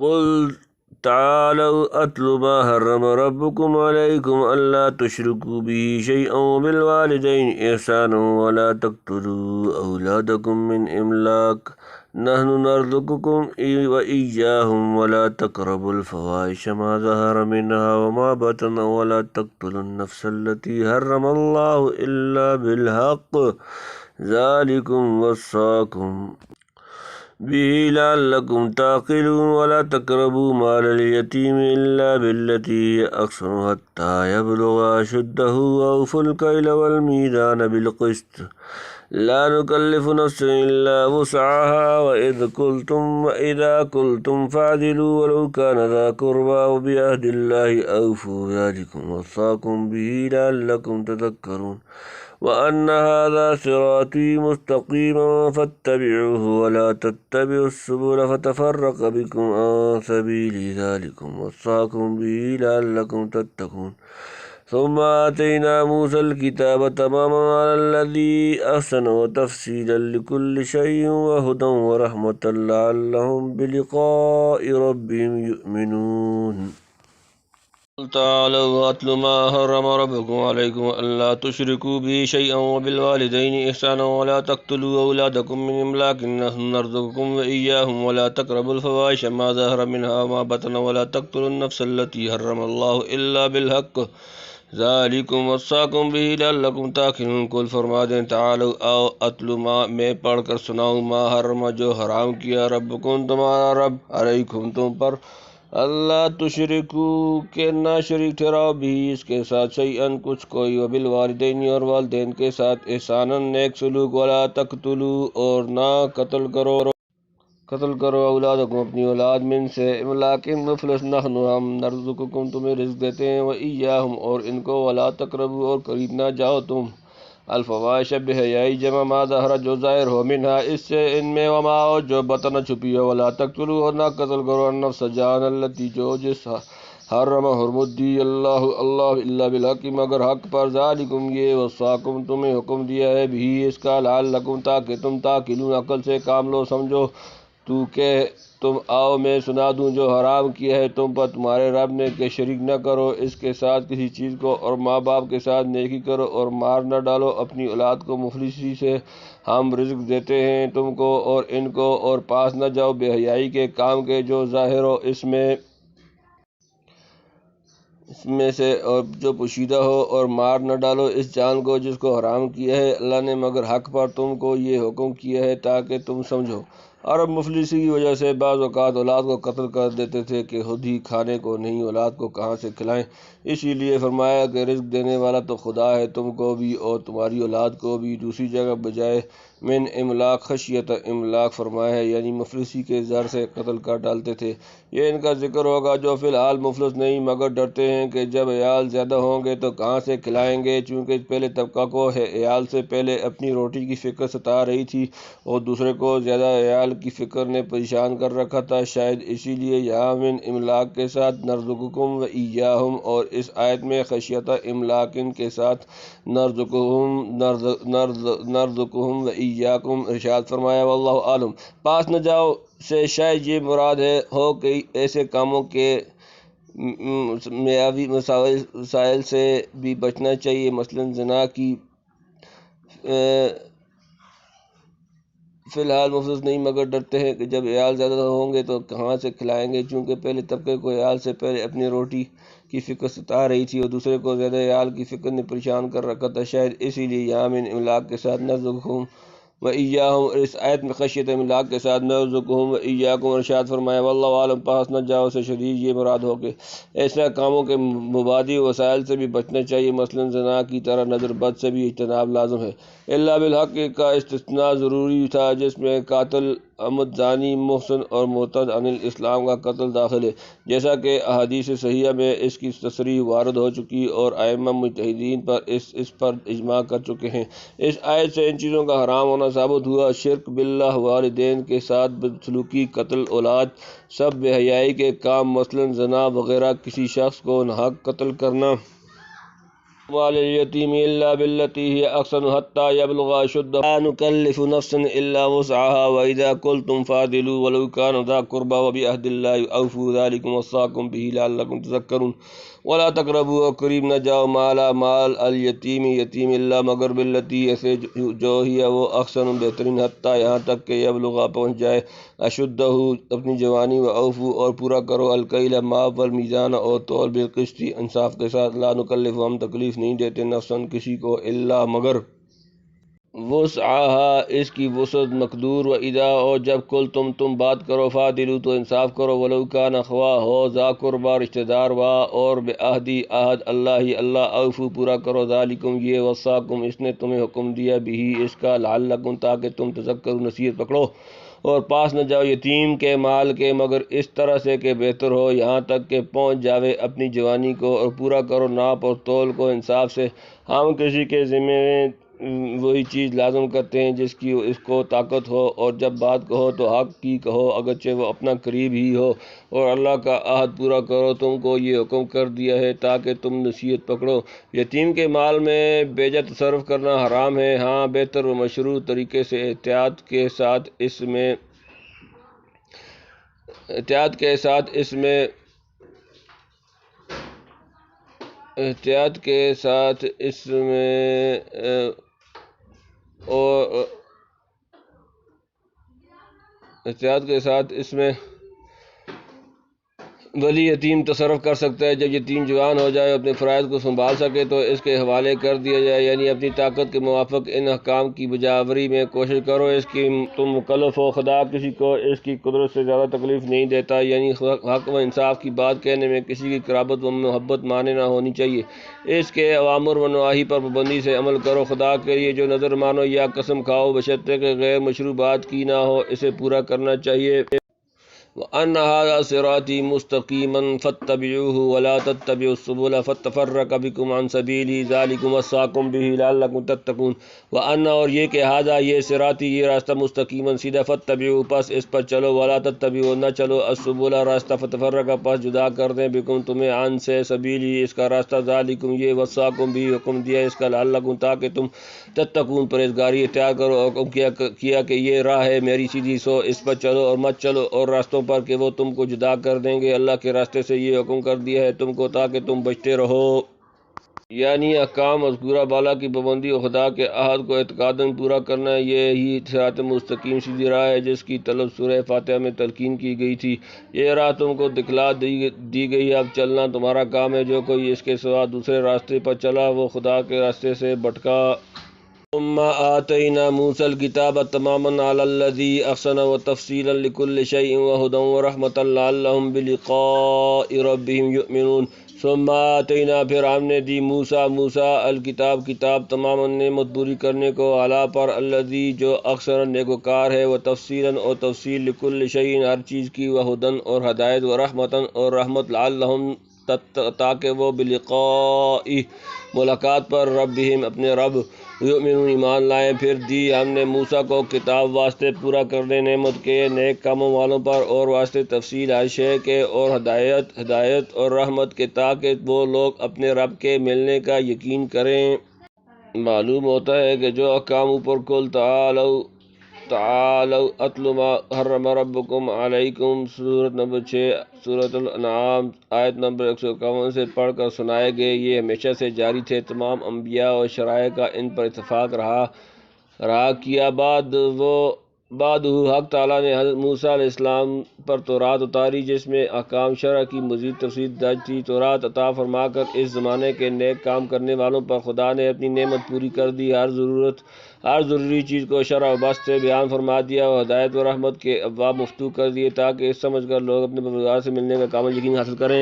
قل تعالوا أتل ما حرم ربكم عليكم ألا تشركوا به شيئا وبالوالدين إحسانا ولا تقتلوا أولادكم من إملاق نحن نرزقكم وإياهم ولا تقربوا الفواحش ما ظهر منها وما بطن ولا تقتلوا النفس التي حرم الله إلا بالحق ذلكم وصاكم به لعلكم تعقلون ولا تقربوا مال اليتيم إلا بالتي هي أحسن حتى يبلغ أشده وأوفوا الكيل والميزان بالقسط لا نكلف نفسا إلا وسعها وإذا قلتم فاعدلوا ولو كان ذا قربى وبعهد الله أوفوا ذلكم وصاكم به لعلكم تذكرون وأن هذا صراطي مستقيما فاتبعوه ولا تتبعوا السبل فتفرق بكم عن سبيل ذلكم وصاكم به لعلكم تتقون ثم آتينا موسى الكتاب تماما على الذي أحسن وتفصيلا لكل شيء وهدى ورحمة لعلهم بلقاء ربهم يؤمنون تعالوا أتل ما حرم ربكم عليكم ألا تشركوا به شيئا وبالوالدين إحسانا ولا تقتلوا أولادكم من إملاق نحن نرزقكم وإياهم ولا تقربوا الفواحش ما ظهر منها وما بطن ولا تقتلوا النفس التي حرم الله إلا بالحق ذالکم وصاکم به لعلکم تعقلون۔ کل فرما دیں تعالوا آؤ اتلو ما میں پڑھ کر سناؤں ما حرم جو حرام کیا ربکم تمہارا رب علیکم تم پر اللہ تشرکو کہ نہ شریک ٹھہراؤ بھی اس کے ساتھ شیئن کچھ کوئی وبالوالدین اور والدین کے ساتھ احساناً نیک سلوک ولا تقتلوا اور نہ قتل کرو اولادکم اپنی اولاد من سے املاکن مفلس نحن ہم نرزقکم تمہیں رزق دیتے ہیں وإیاہم اور ان کو ولا تقربوا اور قریب نہ جاؤ تم الفواحش بحیائی جمع ما ظہر جو ظاہر ہو منہا اس سے ان میں وما جو بطن چھپی ہو ولا تقتلوا اور نہ قتل کرو النفس جان التی جو جس حرم حرمت دی اللہ الا بالحق مگر حق پر ذالکم یہ وصاکم تمہیں حکم دیا ہے بھی اس کا لعلکم تاکہ تم تعقلون عقل سے کام لو سمجھو تو کہ تم آؤ میں سنا دوں جو حرام کیا ہے تم پر تمہارے رب نے کہ شریک نہ کرو اس کے ساتھ کسی چیز کو اور ماں باپ کے ساتھ نیکی کرو اور مار نہ ڈالو اپنی اولاد کو مفلسی سے ہم رزق دیتے ہیں تم کو اور ان کو اور پاس نہ جاؤ بے حیائی کے کام کے جو ظاہر ہو اس میں سے اور جو پوشیدہ ہو اور مار نہ ڈالو اس جان کو جس کو حرام کیا ہے اللہ نے مگر حق پر تم کو یہ حکم کیا ہے تاکہ تم سمجھو۔ عرب مفلسی کی وجہ سے بعض اوقات اولاد کو قتل کر دیتے تھے کہ خود ہی کھانے کو نہیں اولاد کو کہاں سے کھلائیں، اسی لیے فرمایا کہ رزق دینے والا تو خدا ہے تم کو بھی اور تمہاری اولاد کو بھی۔ دوسری جگہ بجائے من املاق خشیت املاق فرمایا ہے یعنی مفلسی کے زر سے قتل کر ڈالتے تھے۔ یہ ان کا ذکر ہوگا جو فی الحال مفلس نہیں مگر ڈرتے ہیں کہ جب عیال زیادہ ہوں گے تو کہاں سے کھلائیں گے، چونکہ پہلے طبقہ کو ہے عیال سے پہلے اپنی روٹی کی فکر ستا رہی تھی اور دوسرے کو زیادہ عیال کی فکر نے پریشان کر رکھا تھا، شاید اسی لیے یہاں من املاق کے ساتھ نرزقکم و ایاہم اور اس آیت میں خشیت املاقن کے ساتھ نرزقہم و ایاکم ارشاد فرمایا واللہ عالم۔ پاس نہ جاؤ سے شاید یہ مراد ہو کہ ایسے کاموں کے میاوی مسائل سے بھی بچنا چاہیے، مثلا زنا کی فی الحال مفلس نہیں مگر ڈرتے ہیں کہ جب عیال زیادہ ہوں گے تو کہاں سے کھلائیں گے، چونکہ پہلے طبقے کو عیال سے پہلے اپنی روٹی کی فکر ستا رہی تھی اور دوسرے کو زیادہ عیال کی فکر نے پریشان کر رکھا تھا، شاید اسی لیے یہاں من املاق کے ساتھ نرزقہم و ایاہم اور اس آیت میں خشیت املاق کے ساتھ نرزقہم و ایاکم ارشاد فرمایا واللہ عالم۔ پاس نہ جاؤ سے شدید یہ مراد ہو کہ ایسا کاموں کے مبادی وسائل سے بھی بچنا چاہیے، مثلا زنا کی طرح نظر بد سے بھی اجتناب لازم ہے۔ الا بالحق کا استثناء ضروری تھا جس میں قاتل عمد زانی محسن اور مرتد عن الاسلام کا قتل داخل ہے، جیسا کہ احادیث صحیحہ میں اس کی تصریح وارد ہو چکی اور ائمہ مجتہدین پر اس پر اجماع کر چکے ہیں۔ اس آیت سے ان چیزوں کا حرام ہونا ثابت ہوا، شرک باللہ، والدین کے ساتھ بدسلوکی، قتل اولاد، سب بے حیائی کے کام مثلا زنا وغیرہ، کسی شخص کو ناحق قتل کرنا أموال اليتيم إلا بالتي هي أحسن حتى يبلغ أشده لا نكلف نفسا إلا وسعها وإذا قلتم فاعدلوا ولو كان ذا قربى وبعهد الله أوفوا ذلكم وصاكم به لعلكم تذكرون ولا تقربوا قریب نہ جاؤ مال الیتیم یتیم اللہ مگر باللتی ایسے جو ہی وہ احسن بہترین حتیٰ یہاں تک کہ یبلغ پہنچ جائے اشدہ اپنی جوانی و اوفو اور پورا کرو الکیل ماپ والمیزان اور تول بالقسط انصاف کے ساتھ لا نکلف ہم تکلیف نہیں دیتے نفساً کسی کو الا مگر وسعها اس کی وسعت مقدور و اذا اور جب کل تم بات کرو فاعدلوا تو انصاف کرو ولو کان خواہ ہو ذا قربا رشتہ دار وا اور بعہدی عہد اللہ اوفو پورا کرو ذالکم یہ وصاکم اس نے تمہیں حکم دیا بھی اس کا لعلکم تاکہ تم تذکروا نصیحت پکڑو اور پاس نہ جاؤ یتیم کے مال کے مگر اس طرح سے کہ بہتر ہو یہاں تک کہ پہنچ جاوے اپنی جوانی کو اور پورا کرو ناپ اور تول کو انصاف سے ہم کسی کے ذمہ وہی چیز لازم کرتے ہیں جس کی اس کو طاقت ہو اور جب بات کہو تو حق کی کہو اگرچہ وہ اپنا قریب ہی ہو اور اللہ کا عہد پورا کرو تم کو یہ حکم کر دیا ہے تاکہ تم نصیحت پکڑو یتیم کے مال میں بیجا تصرف کرنا حرام ہے ہاں بہتر و مشروع طریقے سے احتیاط کے ساتھ اس میں ولی یتیم تصرف کر سکتا ہے جب یتیم جوان ہو جائے اپنے فرائض کو سنبھال سکے تو اس کے حوالے کر دیا جائے یعنی اپنی طاقت کے موافق ان احکام کی بجاوری میں کوشش کرو اس کی تم مکلف ہو خدا کسی کو اس کی قدرت سے زیادہ تکلیف نہیں دیتا یعنی حق و انصاف کی بات کہنے میں کسی کی قرابت و محبت مانے نہ ہونی چاہیے اس کے اوامر و نواہی پر پابندی سے عمل کرو خدا کے لیے جو نظر مانو یا قسم کھاؤ بشرطے کہ غیر مشروع بات کی نہ ہو اسے پورا کرنا چاہیے وَأَنَّ هَذَا صِرَاطِي مُسْتَقِيمًا فَاتَّبِعُوهُ وَلَا تَتَّبِعُوا السُّبُلَ فَتَفَرَّقَ بِكُمْ عَنْ سَبِيلِهِ ذَلِكُمْ وَصَّاكُمْ بِهِ لَعَلَّكُمْ تَتَّقُونَ وَأَنَّ اور یہ کہ هَذَا یہ صراطی یہ راستہ مستقیماً سیدھا فَاتَّبِعُوهُ پس اس پر چلو وَلَا تَتَّبِعُوا نہ چلو السُّبُلَ راستہ فَتَفَرَّقَ پس جدا کر دیں بِكُمْ تمہیں عن سے سبیلی اس کا راستہ ذَلِكُمْ یہ وَصَّاكُمْ بِهِ حکم دیا اس کا لعلکم تاکہ تم تتقون پرہیزگاری اختیار کرو حکم کیا کہ یہ راہ ہے میری سیدھی سو اس پر چلو اور مت چلو اور راستوں پر کہ وہ تم کو جدا کر دیں گے اللہ کے راستے سے یہ حکم کر دیا ہے تم کو تاکہ تم بچتے رہو یعنی احکام مذکورہ بالا کی پابندی اور خدا کے عہد کو اعتقاداً پورا کرنا یہی صراط مستقیم سیدھی راہ ہے جس کی طلب سورہ فاتحہ میں تلقین کی گئی تھی یہ راہ تم کو دکھلا دی گئی اب چلنا تمہارا کام ہے جو کوئی اس کے سوا دوسرے راستے پر چلا وہ خدا کے راستے سے بھٹکا ثم آتینا موسیٰ الکتاب تماما علی الذی احسن وتفصیلا لکل شیء وہدی ورحمۃ لعلہم بلقاء ربہم یؤمنون ثم آتینا پھر ہم نے دی موسیٰ الکتاب تماما نعمت پوری کرنے کو اعلیٰ پر الذی جو اکثر نیکوکار ہے وتفصیلا اور تفصیل لکل شیء ہر چیز کی وہدی اور ہدایت ورحمۃ اور رحمت لعلہم تاکہ وہ بلقاء ملاقات پر ربہم اپنے رب یؤمنون ایمان لائیں پھر دی ہم نے موسیٰ کو کتاب واسطے پورا کرنے نعمت کے نیک کاموں والوں پر اور واسطے تفصیل ہر شے کے اور ہدایت اور رحمت کے تاکہ وہ لوگ اپنے رب کے ملنے کا یقین کریں معلوم ہوتا ہے کہ جو احکام اوپر کل تعالوا اتل ما حرم ربکم علیکم سورۃ نمبر 6 سورۃ الانعام آیت نمبر 151 سے پڑھ کر سنائے گئے یہ ہمیشہ سے جاری تھے تمام انبیاء اور شرائع کا ان پر اتفاق رہا کیا بعد حق تعالیٰ نے حضرت موسیٰ علیہ السلام پر تورات اتاری جس میں احکام شرع کی مزید تفصیل درج تھی تورات عطا فرما کر اس زمانے کے نیک کام کرنے والوں پر خدا نے اپنی نعمت پوری کر دی ہر ضروری چیز کو شرع و بس سے بیان فرما دیا اور ہدایت و رحمت کے ابواب مفتوح کر دیے تاکہ اس سمجھ کر لوگ اپنے پروردگار سے ملنے کا کامل یقین حاصل کریں